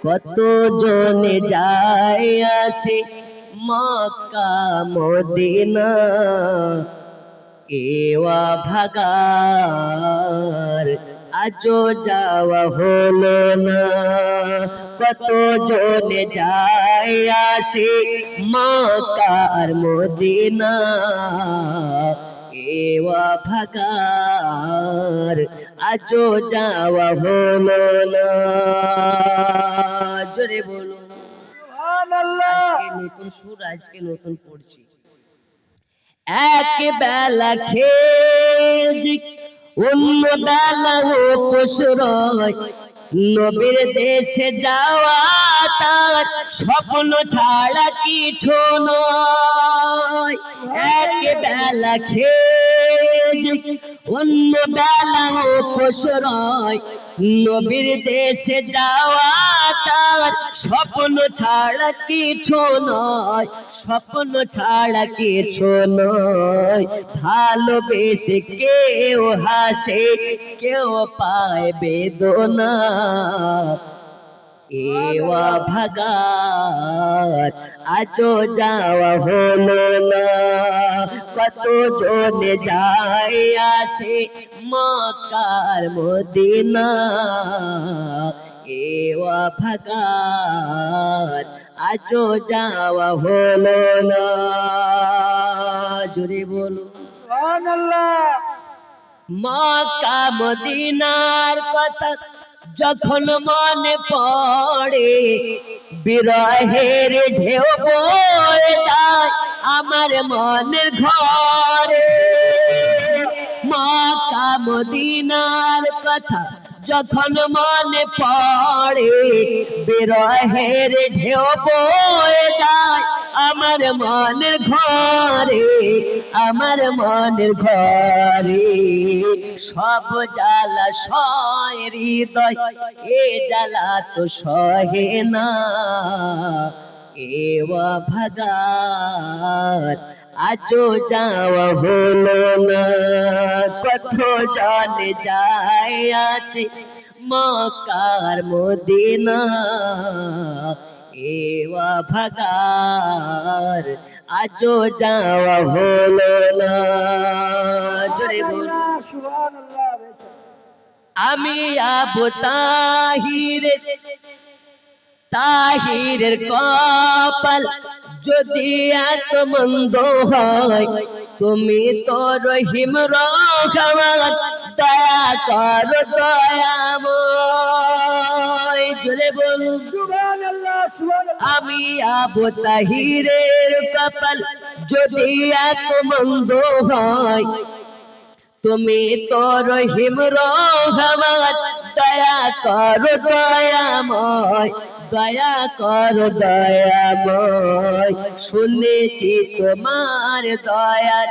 কত জনে যায় আসে মক্কা মদিনা, এওয়া ভাগার আজও যাওয়া হলো না। কত জনে যায় আসে মক্কা আর মদিনা, এওয়া ভাগার আজও যাওয়া হলো না। জোরে বলুন সুবহানাল্লাহ। আজকে নতুন সুর, আজকে নতুন পড়ছি। এক বেলা খেয়ে অন্য বেলা উপোস রয়, নবীর দেশে যাওয়া তার স্বপ্ন ছাড়া কিছু নয়। এক বেলা খেয়ে অন্য বেলা উপোস রয়, নবীর দেশে যাওয়া তার স্বপ্ন ছাড়া কিছু নয়, স্বপ্ন ছাড়া কিছু নয়। ভালোবেসে কেউ হাসে, কেউ পায় বেদনা, এওয়া ভাগার আজও যাওয়া হলো না। কত জনে যায় আসে মক্কার মদিনা, এওয়া ভাগার আজও যাওয়া হলো না। জোরে বলুন সুবহানাল্লাহ। মক্কা মদিনার কথা যখন মনে পড়ে, বিরহের ঢেউ বয়ে যায় আমার মনের ঘরে। মক্কা মদিনার কথা যখন মনে পড়ে, বিরহের ঢেউ বয়ে যায় আমার মনের ঘরে, আমার মনের ঘরে। সব জ্বালা সয় হৃদয়, এ জ্বালা তো সহে না, এওয়া ভাগার আজও যাওয়া হলো না। কত জনে যায় আসে মক্কার মদিনা, এওয়া ভাগার আজও যাওয়া হলো না। জোরে বলুন সুবহানাল্লাহ। আমি আবু তাহিরের কপাল যদি এত মন্দ হয়, তুমি তো রহিম রহমান, দয়া করো দয়াময়। জোরে বলুন সুবহানাল্লাহ সুবহানাল্লাহ। আমি আবু তাহিরের কপাল যদি এত মন্দ হয়, তুমি তো রহিম রহমান, দয়া করো দয়াময়, দয়া করো দয়াময়। শুনেছি তোমার দয়ার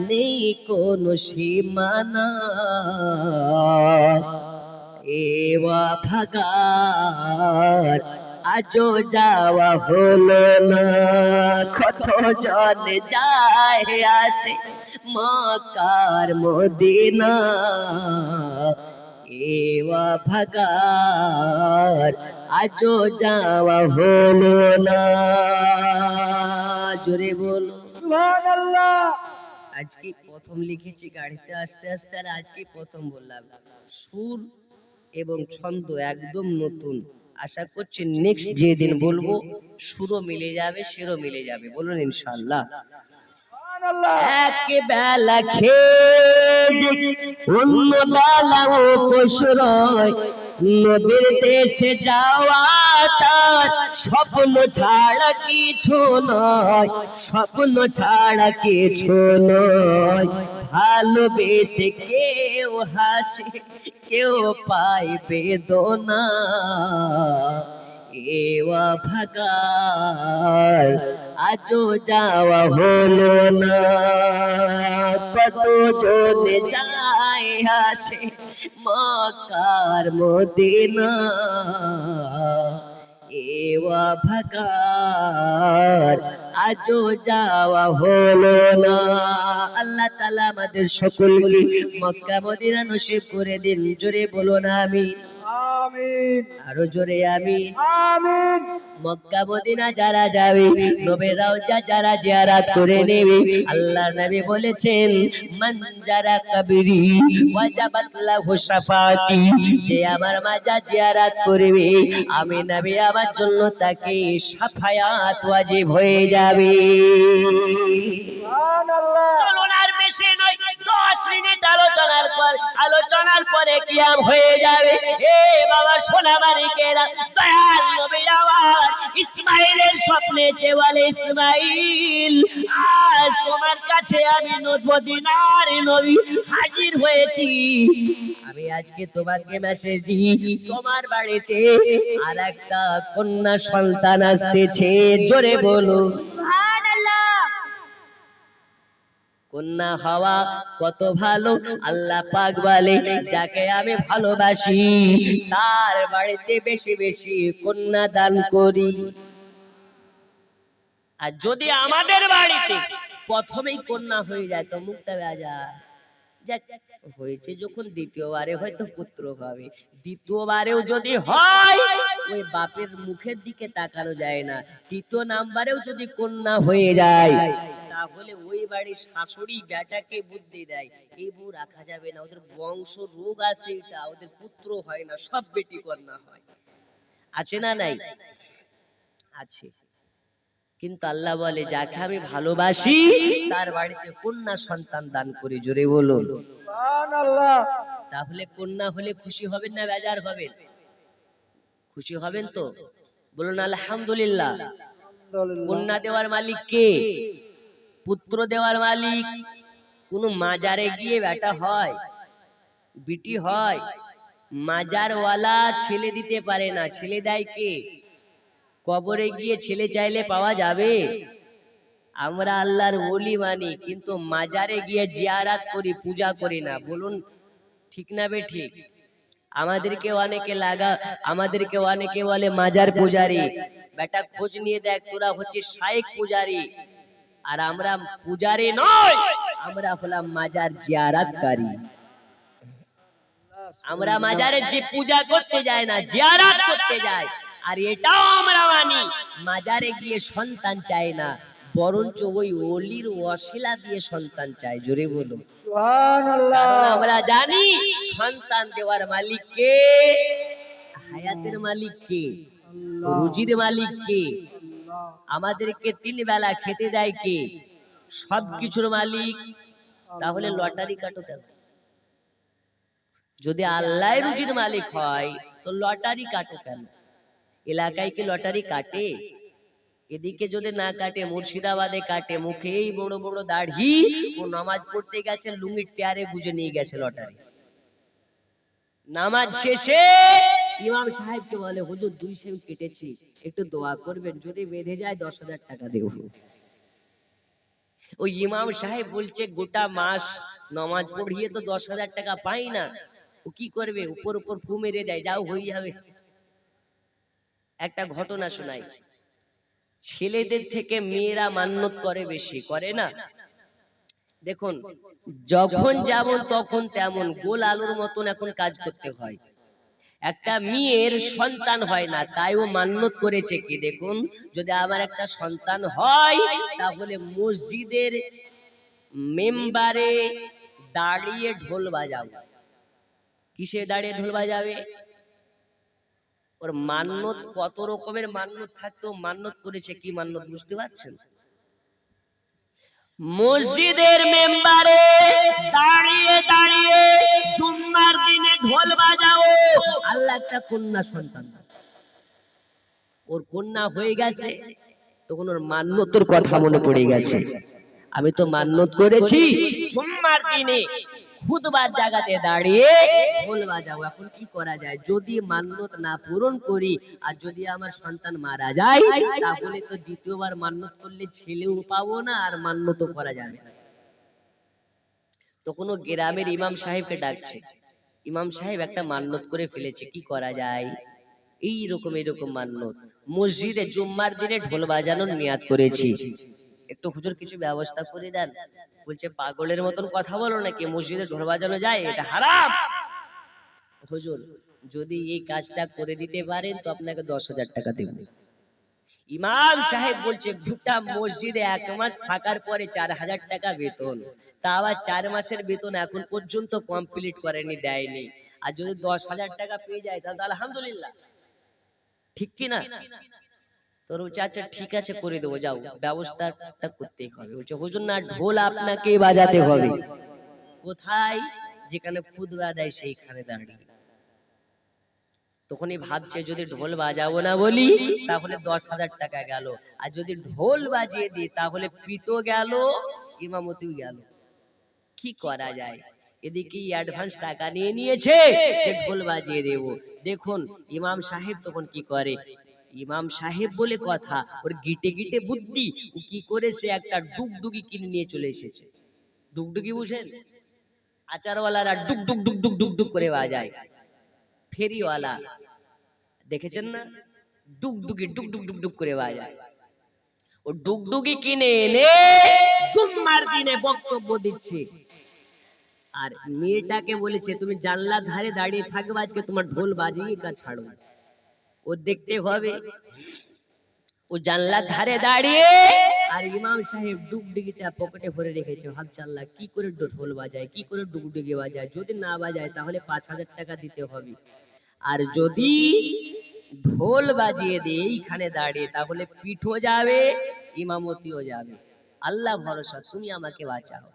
নেই কোনো সীমানা, এওয়া ভাগার আজও যাওয়া হলো না। কত জনে যায় আসে মক্কার মদিনা, এওয়া ভাগার আজও যাওয়া হলো না। জোরে বলো সুবহানাল্লাহ। আজকে প্রথম লিখেছি গাড়িতে আস্তে আস্তে, আর আজকে প্রথম বললাম। সুর এবং ছন্দ একদম নতুন। আশা করছি নেক্সট যেদিন বলবো সুরও মিলে যাবে, সেরও মিলে যাবে। বলুন ইনশাআল্লাহ। এক বেলা খেয়ে অন্য বেলা উপোস রয়, নবীর দেশে যাওয়া তার স্বপ্ন ছাড়া কিছু নয়, স্বপ্ন ছাড়া কিছু নয়। ভালোবেসে কেউ হাসে, কেউ পায় বেদনা, এওয়া ভাগার আজও যাওয়া হলো না। কত জনে যায় আসে মক্কার মদিনা, এওয়া ভাগার আজও যাওয়া হলো না। আল্লাহ তাআলা আমাদের সকলকে মক্কা মদিনা নসিব করে দিন। জোরে বলুন আমিন। আমিন আরো জোরে আমিন। আমিন মক্কা মদিনা যারা যাবে, নবীর রওজা যারা জিয়ারত করে নেবে, আল্লাহর নবী বলেছেন মান যারা কবরি ওয়াজাবাত লাহু শাফাআতি, যে আমার মাজার জিয়ারত করবে আমি নবী আমার জন্য তাকে শাফায়াত ওয়াজিব হয়ে যাবে। সুবহানাল্লাহ চলুন আর বেশি নয়, 10 মিনিট আলোচনার পরে কিয়াম হয়ে যাবে। এ বাবা সোনামানিকেরা, দয়াল নবীর আমার ইসমাইলের স্বপ্নে এসে বলে ইসমাইল আজ তোমার কাছে আমি মদিনার নবী হাজির হয়েছি। আমি আজকে তোমাকে মেসেজ দিই তোমার বাড়িতে আর একটা কন্যা সন্তান আসতেছে। জোরে বলো সুবহানাল্লাহ। কন্যা হওয়া কত ভালো, আল্লাহ পাক বলে যাকে আমি ভালোবাসি তার বাড়িতে বেশি বেশি কন্যা দান করি। আর যদি আমাদের বাড়িতে প্রথমেই কন্যা হয়ে যায় তো মুখটা বেজায়, যাক হয়েছে যখন দ্বিতীয়বারে হয়তো পুত্র হবে, দ্বিতীয়বারেও যদি হয় ওই বাপের মুখের দিকে তাকানো যায় না। তৃতীয় নাম্বারেও যদি কন্যা হয়ে যায় তাহলে ওই বাড়ির শাশুড়ি বেটাকে বুদ্ধি দেয় এই বউ রাখা যাবে না, ওদের বংশ রোগ আছে, এটা ওদের পুত্র হয় না, সব বেটি কন্যা হয়। আছে না নাই? আছে। কিন্তু আল্লাহ বলে যাকে আমি ভালোবাসি তার বাড়িতে কন্যা সন্তান দান করি। জোরে বলুন সুবহানাল্লাহ তাহলে কন্যা হলে খুশি হবেন না বেজার হবেন? খুশি হবেন তো? বলুন আলহামদুলিল্লাহ। কন্যা দেওয়ার মালিক কে? পুত্র দেওয়ার মালিক কোন মাজারে গিয়ে বেটা হয়, বিটি হয়? মাজারওয়ালা ছেলে দিতে পারে না, ছেলে দেয় কে? কবরে গিয়ে ছেলে চাইলে পাওয়া যাবে? আমরা আল্লাহর ওলি মানি কিন্তু মাজারে গিয়ে জিয়ারত করি, পূজা করি না। বলুন ঠিক না বে ঠিক? আমাদেরকে অনেকে বলে মাজার পূজারি। বেটা খোঁজ নিয়ে দেখ তোরা হচ্ছে শাইখ পূজারি, আর আমরা পূজারি নয়, আমরা হলাম মাজার জিয়ারতকারী। আমরা মাজারে যে পূজা করতে যায় না, জিয়ারত করতে যায়। আর এটাও আমরা মানি মাজারে গিয়ে সন্তান চাই না, বরঞ্চ ওই ওলির ওয়াসিলা দিয়ে সন্তান চাই। জোরে বলো সুবহানাল্লাহ কারণ আমরা জানি সন্তান দেওয়ার মালিক কে, হায়াতের মালিক কে, রুজির মালিক কে, আমাদেরকে 3 বেলা খেতে দেয় কে, সবকিছুর মালিক। তাহলে লটারি কাটো কেন? যদি আল্লাহ রুজির মালিক হয় তো লটারি কাটো কেন? এলাকায় কি লটারি কাটে? এদিকে যদি না কাটে মুর্শিদাবাদে কাটে। মুখে এই বড় বড় দাড়ি, ও নামাজ পড়তে গেছে লুঙ্গির টেয়ারে গুজে নিয়ে গেছে লটারি। নামাজ শেষে ইমাম সাহেবকে বলে হুজুর 2 সেম কেটেছি, একটু দোয়া করবেন, যদি বেঁধে যায় 10,000 টাকা দেব। ওই ইমাম সাহেব বলছে গোটা মাস নামাজ পড়িয়ে তো 10,000 টাকা পাই না, ও কি করবে? উপর উপর ফু মেরে দেয়, যাও হয়ে যাবে। একটা ঘটনা শোনাই, ছেলেদের থেকে মেয়েরা মান্যত করে বেশি, করে না? দেখুন যখন যেমন তখন তেমন, গোল আলুর মতন এখন কাজ করতে হয়। একটা মেয়ের সন্তান হয় না, তাই ও মান্যত করেছে কি দেখুন, যদি আমার একটা সন্তান হয় তাহলে মসজিদের মেম্বারে দাঁড়িয়ে ঢোল বাজাবো। কিসে দাঁড়িয়ে ঢোল বাজাবে? ওর মান্যত কত রকমের মান্যত থাকতো, মান্যত করেছে কি মান্যত বুঝতে পারছেন? মসজিদের মেম্বারে দাঁড়িয়ে দাঁড়িয়ে জুম্মার দিনে ঢোল বাজাও, আল্লাহ একটা কন্যা সন্তান দাও। ওর কন্যা হয়ে গেছে তখন ওর মান্যতের কথা মনে পড়ে গেছে, আমি তো মান্যত করেছি জুম্মার দিনে খুতবার জায়গাতে দাঁড়িয়ে ঢোল বাজাবো। এখন কি করা যায়? যদি মান্যত না পূরণ করি আর যদি আমার সন্তান মারা যায় তাহলে তো দ্বিতীয়বার মান্যত করলে ছেলেও পাবো না আর মান্যতও করা যাবে না। তখন ও গ্রামের ইমাম সাহেবকে ডাকছে, ইমাম সাহেব একটা মান্যত করে ফেলেছে, কি করা যায়? এইরকম মান্যত, মসজিদে জুম্মার দিনে ঢোল বাজানোর নিয়াত করেছি, একটু হুজুর কিছু ব্যবস্থা করে দেন। বলছে পাগলের মতন কথা বলো নাকি, মসজিদে ঢোল বাজানো যায়? এটা হারাম। হুজুর যদি এই কাজটা করে দিতে পারেন তো আপনাকে 10,000 টাকা দেব। ইমাম সাহেব বলছে গোটা মসজিদে 1 মাস থাকার পরে 4,000 টাকা বেতন, তা আবার 4 মাসের বেতন এখন পর্যন্ত কমপ্লিট করেনি, দেয়নি। আর যদি 10,000 টাকা পেয়ে যায় তাহলে আলহামদুলিল্লাহ, ঠিক কি না? তোর বলছে আচ্ছা ঠিক আছে করে দেবো, যাও ব্যবস্থাটা করতেই হবে। বলছে হুজুর না, ঢোল আপনাকে বাজাতে হবে। কোথায়? যেখানে খুতবা দেয় সেইখানে দাঁড়িয়ে। তখনই ভাবছে যদি ঢোল বাজাবো না বলি তাহলে 10,000 টাকা গেল, আর যদি ঢোল বাজিয়ে দিই তাহলে পিটো গেল, ইমামতিও গেল। কি করা যায়? এদিকে অ্যাডভান্স টাকা নিয়ে নিয়েছে যে ঢোল বাজিয়ে দেব। দেখুন ইমাম সাহেব তখন কি করে, ইমাম সাহেব বলে কথা, ওর গিটে গিটে বুদ্ধি, ও কি করে সে একটা ডুগডুগি কিনে নিয়ে চলে এসেছে। ডুগডুগি বুঝেন? আচারওয়ালারা ডুগ ডুগ ডুগ ডুগ ডুগ ডুগ করে বাজায়। ফেরিওয়ালা দেখেছেন না, ডুগডুগি ডুগ ডুগ ডুগ ডুগ করে বাজায়। ও ডুগডুগি কিনে এনে জুম্মার দিনে বক্তব্য দিচ্ছে, আর মেয়েটাকে বলেছে তুমি জানলার ধারে দাঁড়িয়ে থাকবে, আজকে তোমার ঢোল বাজিয়ে কাজ ছাড়ো। ও দেখতে হবে, ও জানলার ধারে দাঁড়িয়ে, আর ইমাম সাহেব ডুগডুগিটা পকেটে ভরে রেখেছে। ভাবছে আল্লাহ কি করে ঢোল বাজায়, কি করে ডুগডুগি বাজায়, যদি না বাজায় তাহলে 5,000 টাকা দিতে হবে, আর যদি ঢোল বাজিয়ে দিয়ে এইখানে দাঁড়িয়ে তাহলে পিঠও যাবে, ইমামতিও যাবে। আল্লাহ ভরসা, তুমি আমাকে বাঁচাও।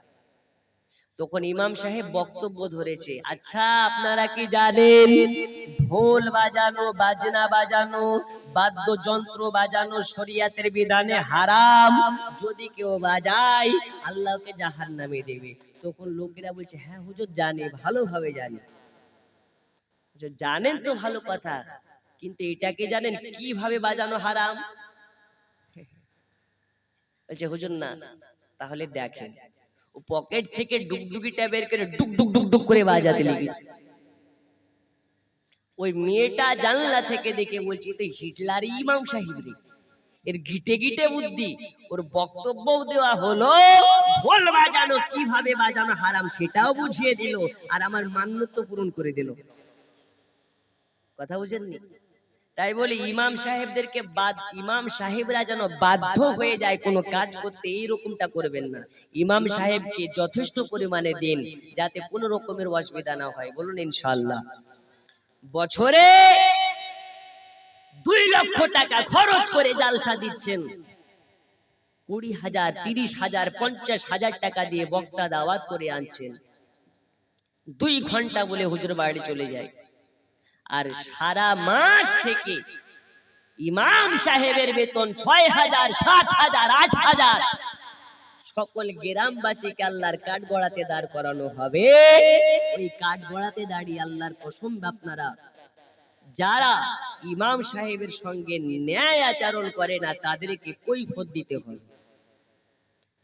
তখন ইমাম সাহেব বক্তব্য ধরেছে, আচ্ছা আপনারা কি জানেন ঢোল বাজানো, বাজনা বাজানো, বাদ্যযন্ত্র বাজানো শরিয়াতের বিধানে হারাম, যদি কেউ বাজায় আল্লাহকে জাহান্নামে দেবে। তখন লোকেরা বলছে হ্যাঁ হুজুর জানি, ভালোভাবে জানি। যে জানেন তো ভালো কথা, কিন্তু এটাকে জানেন কিভাবে বাজানো হারাম? বলছে হুজুর না, তাহলে দেখেন। ও পকেট থেকে ডুগডুগিটা বের করে ডুগ ডুগ ডুগ ডুগ করে বাজাতে লেগেছে। ওই মেয়েটা জানলা থেকে দেখে বলছে তো হিটলার ইমাম সাহেব রে, এর গিটে গিটে বুদ্ধি। ওর বক্তব্য দেওয়া হলো ঢোল বাজানো কিভাবে বাজানো হারাম সেটাও বুঝিয়ে দিল, আর আমার মান্যত পূরণ করে দিল। কথা বুঝেননি? তাই বলি ইমাম সাহেবদেরকে ইমাম সাহেবরা যেন বাধ্য হয়ে যায় কোনো কাজ করতে, এইরকমটা করবেন না। ইমাম সাহেবকে যথেষ্ট পরিমাণে দিন যাতে কোনো রকমের অসুবিধা না হয়। বলুন ইনশাআল্লাহ। বছরে 2 লক্ষ টাকা খরচ করে জালসা দিচ্ছেন, 20,000, 30,000, 50,000 টাকা দিয়ে বক্তা দাওয়াত করে আনছেন। 2 ঘন্টা বলে হুজুর বাড়ি চলে যায়, আর সারা মাস থেকে ইমাম সাহেবের বেতন 6,000, 7,000, 8,000। সকল গ্রামবাসীকে আল্লাহর কাঠ গড়াতে দাঁড় করানো হবে। ওই কাঠ গড়াতে দাঁড়িয়ে আল্লাহর কসম আপনারা যারা ইমাম সাহেবের সঙ্গে ন্যায় আচরণ করে না তাদেরকে কৈফিয়ত দিতে হবে।